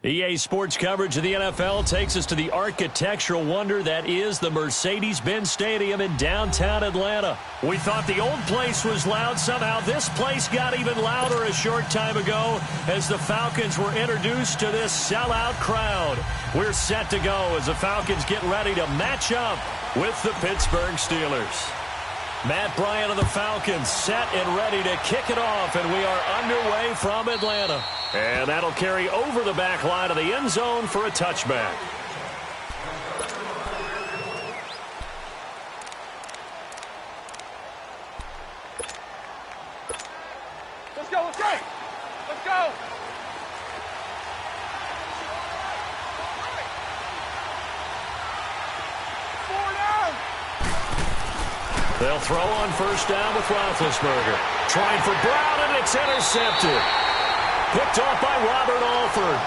EA Sports coverage of the NFL takes us to the architectural wonder that is the Mercedes-Benz Stadium in downtown Atlanta. We thought the old place was loud. Somehow this place got even louder a short time ago as the Falcons were introduced to this sellout crowd. We're set to go as the Falcons get ready to match up with the Pittsburgh Steelers. Matt Bryant of the Falcons set and ready to kick it off, and we are underway from Atlanta. And that'll carry over the back line of the end zone for a touchback. Let's go, let's go! Let's go! They'll throw on first down with Roethlisberger. Trying for Brown, and it's intercepted. Picked off by Robert Alford.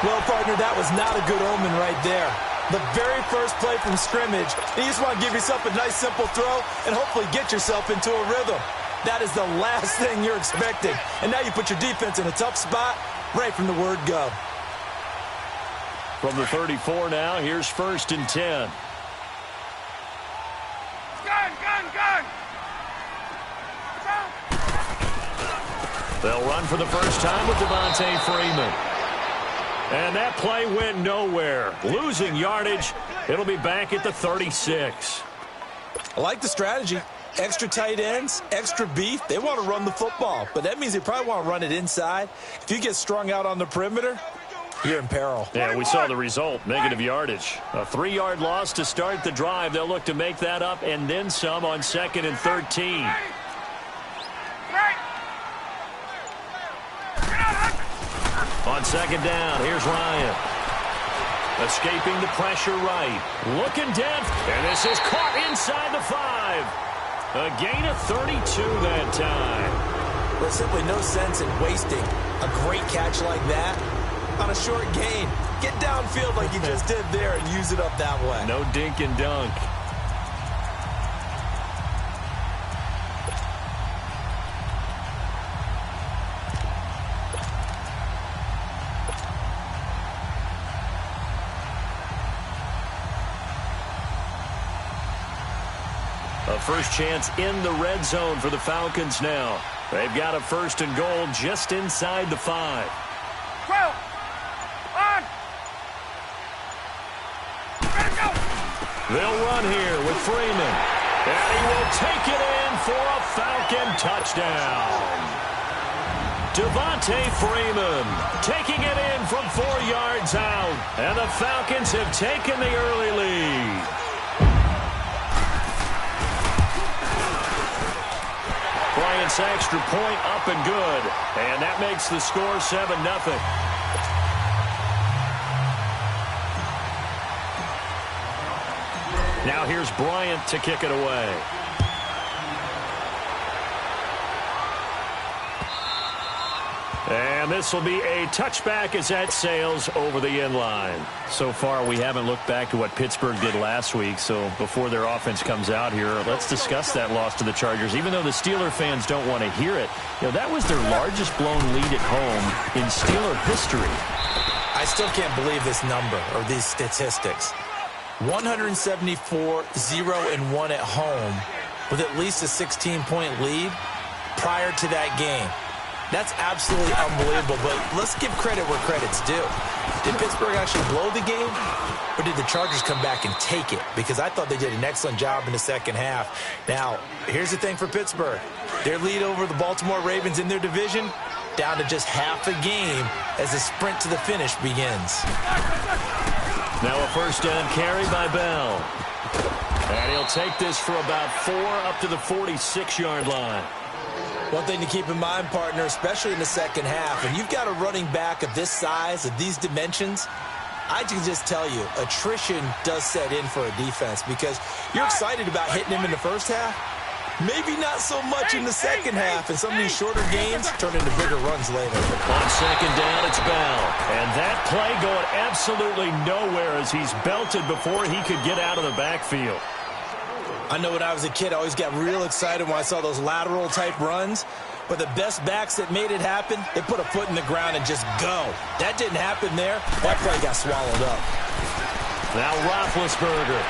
Well, partner, that was not a good omen right there. The very first play from scrimmage, you just want to give yourself a nice, simple throw and hopefully get yourself into a rhythm. That is the last thing you're expecting. And now you put your defense in a tough spot right from the word go. From the 34 now, here's 1st and 10. Gun! They'll run for the first time with Devontae Freeman. And that play went nowhere. Losing yardage. It'll be back at the 36. I like the strategy. Extra tight ends, extra beef. They want to run the football, but that means they probably want to run it inside. If you get strung out on the perimeter, you're in peril. Yeah, we saw the result, negative yardage. A 3-yard loss to start the drive. They'll look to make that up and then some on 2nd and 13. On 2nd down, here's Ryan. Escaping the pressure right. Looking dead, and this is caught inside the 5. A gain of 32 that time. There's simply no sense in wasting a great catch like that on a short gain. Get downfield like you just did there and use it up that way. No dink and dunk. A first chance in the red zone for the Falcons now. They've got a 1st and goal just inside the 5. 12! On! Ready to go! They'll run here with Freeman. And he will take it in for a Falcon touchdown. Devontae Freeman taking it in from 4 yards out. And the Falcons have taken the early lead. Bryant's extra point up and good. And that makes the score 7-0. Now here's Bryant to kick it away. And this will be a touchback as that sails over the end line. So far, we haven't looked back to what Pittsburgh did last week. So before their offense comes out here, let's discuss that loss to the Chargers. Even though the Steeler fans don't want to hear it, you know, that was their largest blown lead at home in Steeler history. I still can't believe this number or these statistics. 174, 0-1 at home with at least a 16-point lead prior to that game. That's absolutely unbelievable, but let's give credit where credit's due. Did Pittsburgh actually blow the game, or did the Chargers come back and take it? Because I thought they did an excellent job in the second half. Now, here's the thing for Pittsburgh. Their lead over the Baltimore Ravens in their division down to just half a game as the sprint to the finish begins. Now a first down carry by Bell. And he'll take this for about 4 up to the 46-yard line. One thing to keep in mind, partner, especially in the second half, when you've got a running back of this size, of these dimensions, I can just tell you, attrition does set in for a defense because you're excited about hitting him in the first half. Maybe not so much in the second half, and some of these shorter gains turn into bigger runs later. On second down, it's Bell. And that play going absolutely nowhere as he's belted before he could get out of the backfield. I know when I was a kid, I always got real excited when I saw those lateral-type runs. but the best backs that made it happen, they put a foot in the ground and just go. That didn't happen there. That play got swallowed up. Now Roethlisberger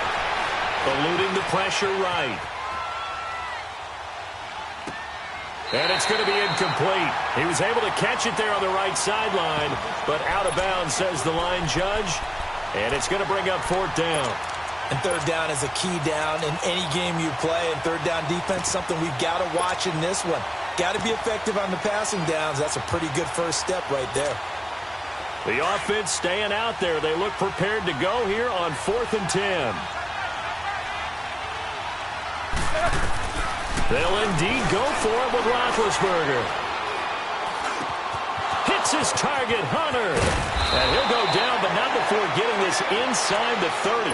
eluding the pressure right. And it's going to be incomplete. He was able to catch it there on the right sideline, but out of bounds, says the line judge. And it's going to bring up 4th down. And 3rd down is a key down in any game you play. And 3rd down defense, something we've got to watch in this one. Got to be effective on the passing downs. That's a pretty good first step right there. The offense staying out there. They look prepared to go here on 4th and 10. They'll indeed go for it with Roethlisberger. Hits his target, Hunter. And he'll go down, but not before getting this inside the 30.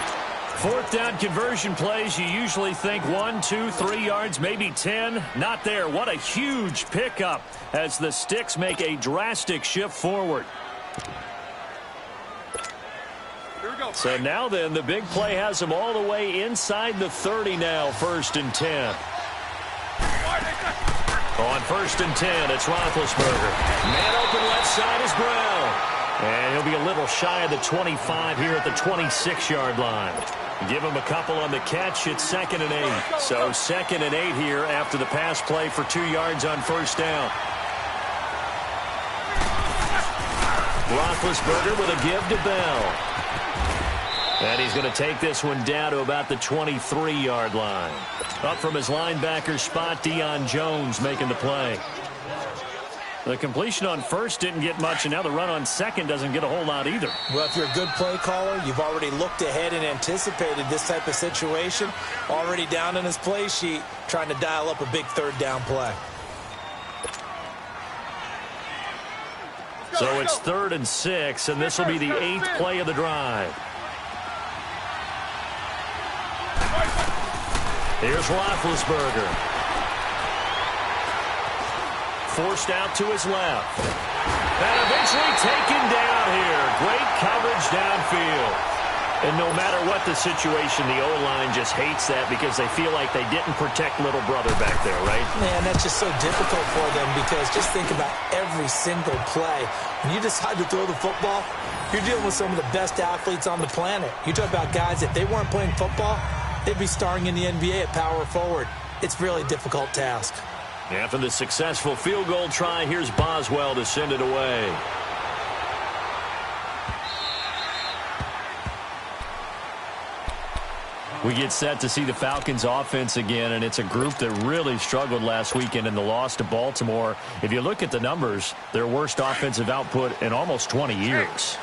4th down conversion plays, you usually think 1, 2, 3 yards, maybe 10. Not there. What a huge pickup as the Sticks make a drastic shift forward. So now then, the big play has them all the way inside the 30 now, 1st and 10. On 1st and 10, it's Roethlisberger. Man open left side is Brown. And he'll be a little shy of the 25 here at the 26-yard line. Give him a couple on the catch. It's 2nd and 8. So 2nd and 8 here after the pass play for 2 yards on 1st down. Roethlisberger with a give to Bell. And he's going to take this one down to about the 23-yard line. Up from his linebacker spot, Deion Jones making the play. The completion on 1st didn't get much, and now the run on 2nd doesn't get a whole lot either. Well, if you're a good play caller, you've already looked ahead and anticipated this type of situation. Already down in his play sheet, trying to dial up a big 3rd down play. So it's 3rd and 6, and this will be the 8th play of the drive. Here's Roethlisberger. Forced out to his left. And eventually taken down here. Great coverage downfield. And no matter what the situation, the O-line just hates that because they feel like they didn't protect little brother back there, right? Man, that's just so difficult for them because just think about every single play. When you decide to throw the football, you're dealing with some of the best athletes on the planet. You talk about guys, if they weren't playing football, they'd be starring in the NBA at power forward. It's a really difficult task. After the successful field goal try, here's Boswell to send it away. We get set to see the Falcons offense again, and it's a group that really struggled last weekend in the loss to Baltimore. If you look at the numbers, their worst offensive output in almost 20 years.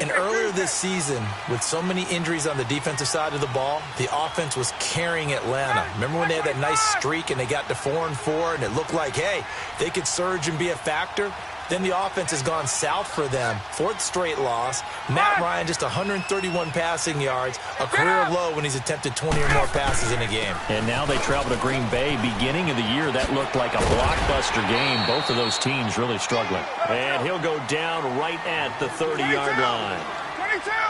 And earlier this season, with so many injuries on the defensive side of the ball, the offense was carrying Atlanta. Remember when they had that nice streak and they got to 4-4 and it looked like, hey, they could surge and be a factor? Then the offense has gone south for them. 4th straight loss. Matt Ryan just 131 passing yards, a career low when he's attempted 20 or more passes in a game. And now they travel to Green Bay. Beginning of the year, that looked like a blockbuster game. Both of those teams really struggling. And he'll go down right at the 30-yard line.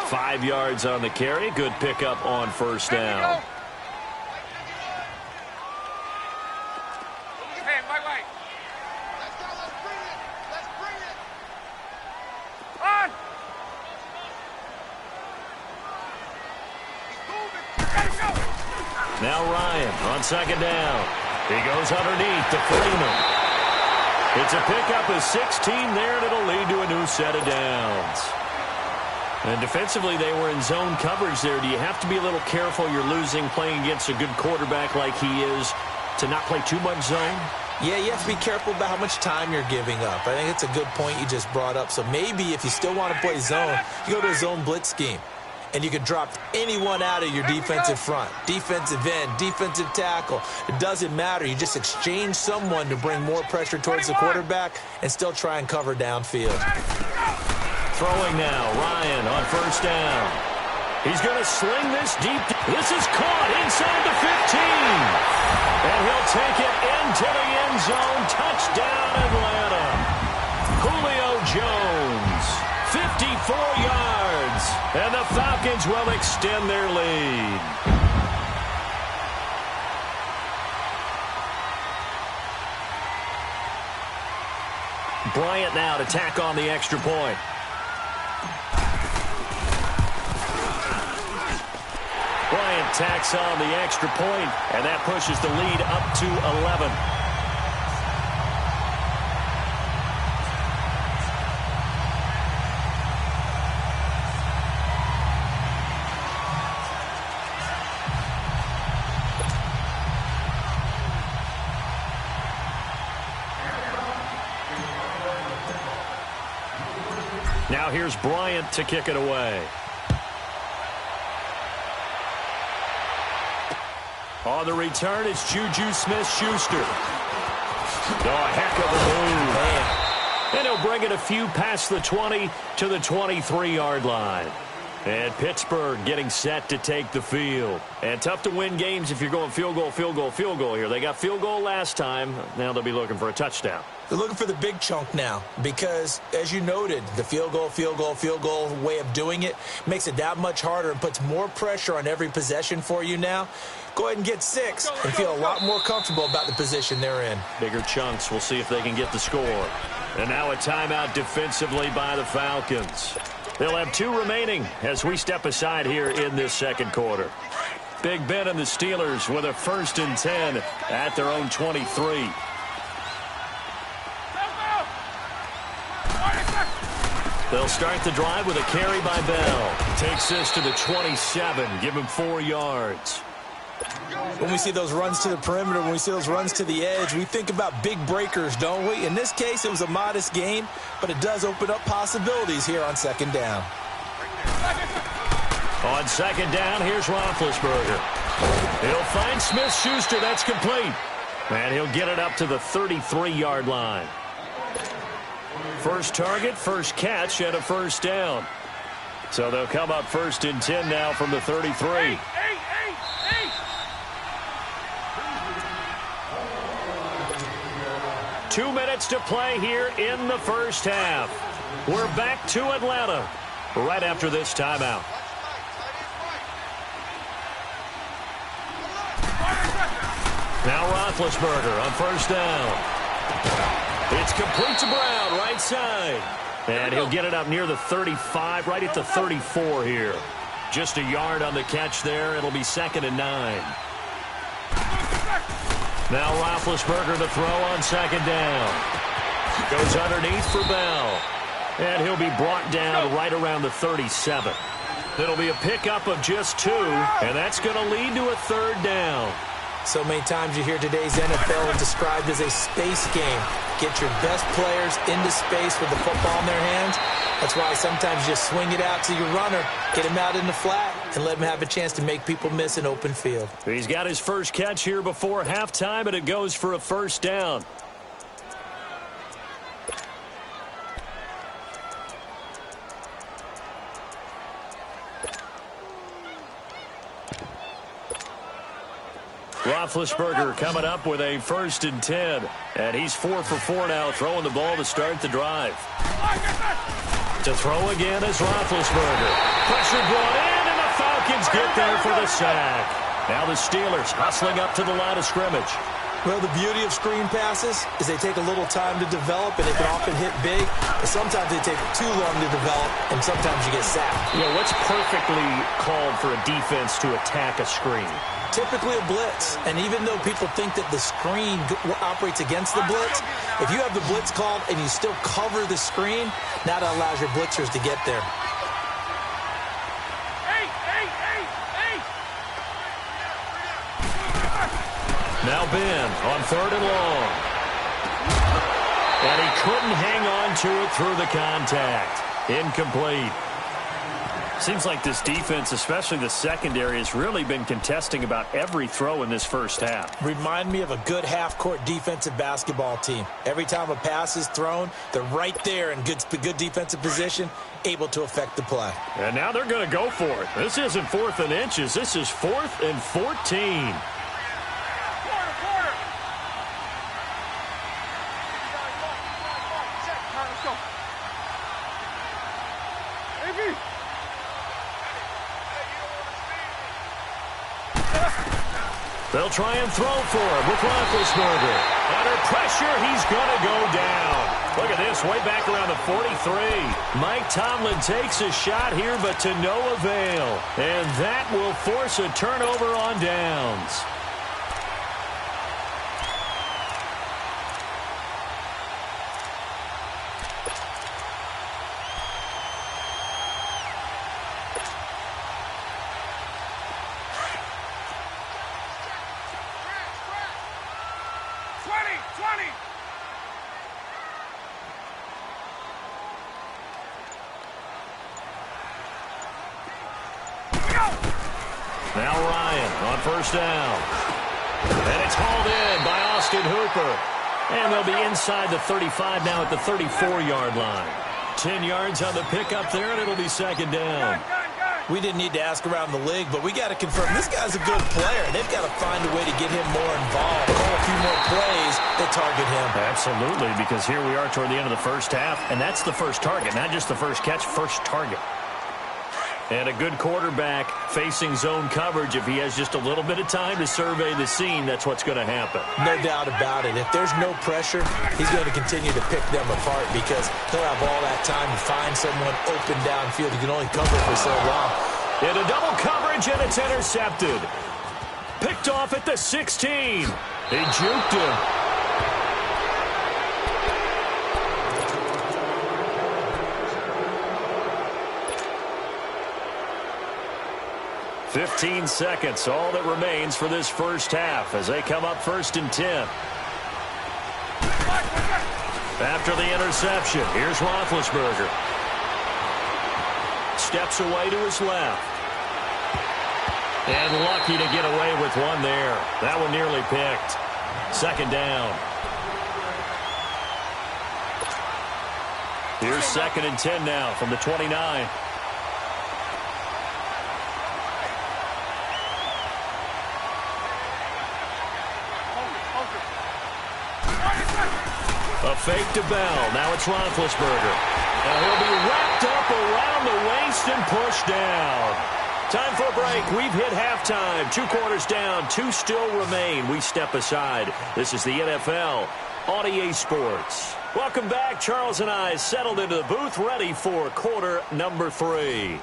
5 yards on the carry. Good pickup on 1st down. Now Ryan on 2nd down. He goes underneath to Freeman. It's a pickup of 16 there, and it'll lead to a new set of downs. And defensively, they were in zone coverage there. Do you have to be a little careful? You're losing playing against a good quarterback like he is to not play too much zone? Yeah, you have to be careful about how much time you're giving up. I think it's a good point you just brought up. So maybe if you still want to play zone, you go to a zone blitz scheme. And you can drop anyone out of your defensive front. Defensive end, defensive tackle. It doesn't matter. You just exchange someone to bring more pressure towards the quarterback and still try and cover downfield. Throwing now, Ryan on 1st down. He's going to sling this deep. This is caught inside the 15. And he'll take it into the end zone. Touchdown, Atlanta. Julio Jones, 54 yards. And the Falcons will extend their lead. Bryant now to tack on the extra point. Bryant tacks on the extra point, and that pushes the lead up to 11. Now here's Bryant to kick it away. On the return, it's Juju Smith-Schuster. Oh, heck of a move. And he'll bring it a few past the 20 to the 23-yard line. And Pittsburgh getting set to take the field. And tough to win games if you're going field goal, field goal, field goal here. They got field goal last time. Now they'll be looking for a touchdown. They're looking for the big chunk now because, as you noted, the field goal, field goal, field goal way of doing it makes it that much harder and puts more pressure on every possession for you now. Go ahead and get 6 and feel a lot more comfortable about the position they're in. Bigger chunks. We'll see if they can get the score. And now a timeout defensively by the Falcons. They'll have 2 remaining as we step aside here in this second quarter. Big Ben and the Steelers with a 1st and 10 at their own 23. They'll start the drive with a carry by Bell. Takes this to the 27. Give him 4 yards. When we see those runs to the perimeter, when we see those runs to the edge, we think about big breakers, don't we? In this case, it was a modest gain, but it does open up possibilities here on 2nd down. On 2nd down, here's Roethlisberger. He'll find Smith-Schuster. That's complete. And he'll get it up to the 33-yard line. First target, first catch, and a 1st down. So they'll come up 1st and 10 now from the 33. 2 minutes to play here in the first half. We're back to Atlanta right after this timeout. Now Roethlisberger on 1st down. It's complete to Brown, right side. And he'll get it up near the 35, right at the 34 here. Just a yard on the catch there. It'll be 2nd and 9. Now Roethlisberger to throw on 2nd down. Goes underneath for Bell. And he'll be brought down right around the 37. It'll be a pickup of just 2, and that's going to lead to a 3rd down. So many times you hear today's NFL described as a space game. Get your best players into space with the football in their hands. That's why sometimes you just swing it out to your runner, get him out in the flat, and let him have a chance to make people miss an open field. He's got his first catch here before halftime, and it goes for a 1st down. Roethlisberger coming up with a 1st and 10. And he's 4 for 4 now, throwing the ball to start the drive. To throw again is Roethlisberger. Pressure brought in, and the Falcons get there for the sack. Now the Steelers hustling up to the line of scrimmage. Well, the beauty of screen passes is they take a little time to develop, and they can often hit big. But sometimes they take too long to develop, and sometimes you get sacked. You know, what's perfectly called for a defense to attack a screen? Typically a blitz, and even though people think that the screen operates against the blitz, if you have the blitz called and you still cover the screen, now that allows your blitzers to get there. Now Ben on 3rd and long. And he couldn't hang on to it through the contact. Incomplete. Seems like this defense, especially the secondary, has really been contesting about every throw in this first half. Remind me of a good half-court defensive basketball team. Every time a pass is thrown, they're right there in good defensive position, able to affect the play. And now they're going to go for it. This isn't 4th and inches. This is 4th and 14. They'll try and throw for him with Roethlisberger. Under pressure, he's going to go down. Look at this, way back around the 43. Mike Tomlin takes a shot here, but to no avail. And that will force a turnover on downs. Now Ryan on first down. And it's hauled in by Austin Hooper. And they'll be inside the 35 now at the 34-yard line. 10 yards on the pickup there, and it'll be second down. We didn't need to ask around the league, but we got to confirm this guy's a good player. They've got to find a way to get him more involved, call a few more plays that target him. Absolutely, because here we are toward the end of the first half, and that's the first target, not just the first catch, first target. And a good quarterback facing zone coverage. If he has just a little bit of time to survey the scene, that's what's going to happen. No doubt about it. If there's no pressure, he's going to continue to pick them apart because he'll have all that time to find someone open downfield. He can only cover for so long. Into double coverage, and it's intercepted. Picked off at the 16. He juked him. 15 seconds, all that remains for this first half as they come up 1st and 10. After the interception, here's Roethlisberger. Steps away to his left. And lucky to get away with one there. That one nearly picked. Second down. Here's 2nd and 10 now from the 29. A fake to Bell. Now it's Roethlisberger. And he'll be wrapped up around the waist and pushed down. Time for a break. We've hit halftime. 2 quarters down. 2 still remain. We step aside. This is the NFL on EA Sports. Welcome back. Charles and I settled into the booth, ready for quarter number 3.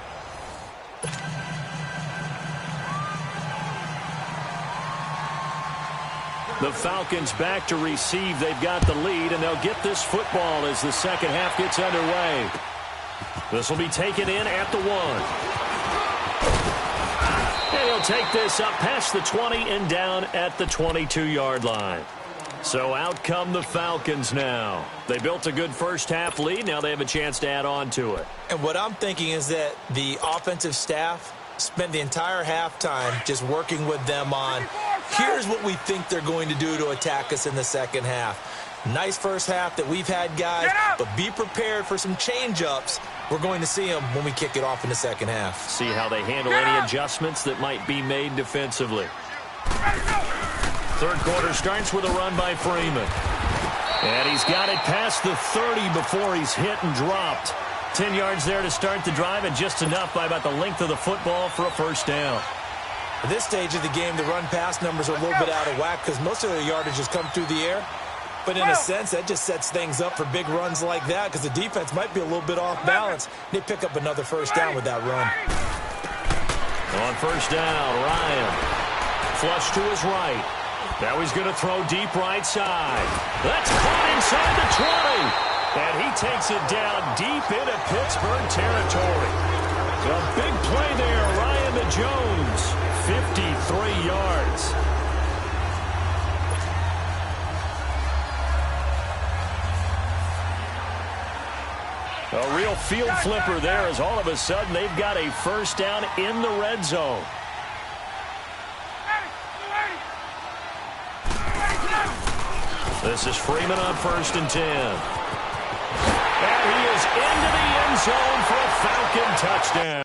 The Falcons back to receive. They've got the lead, and they'll get this football as the second half gets underway. This will be taken in at the 1. And he'll take this up past the 20 and down at the 22-yard line. So out come the Falcons now. They built a good first half lead. Now they have a chance to add on to it. And what I'm thinking is that the offensive staff spent the entire halftime just working with them on, here's what we think they're going to do to attack us in the second half. Nice first half that we've had, guys, but be prepared for some change-ups. We're going to see them when we kick it off in the second half. See how they handle any adjustments that might be made defensively. Third quarter starts with a run by Freeman. And he's got it past the 30 before he's hit and dropped. 10 yards there to start the drive, and just enough by about the length of the football for a first down. At this stage of the game, the run-pass numbers are a little bit out of whack because most of the yardage has come through the air. But in a sense, that just sets things up for big runs like that because the defense might be a little bit off balance. They pick up another first down with that run. On first down, Ryan. Flush to his right. Now he's going to throw deep right side. That's caught inside the 20. And he takes it down deep into Pittsburgh territory. A big play there, Ryan to Jones. 53 yards. A real field flipper there as all of a sudden they've got a first down in the red zone. This is Freeman on 1st and 10. And he is into the end zone for a Falcon touchdown.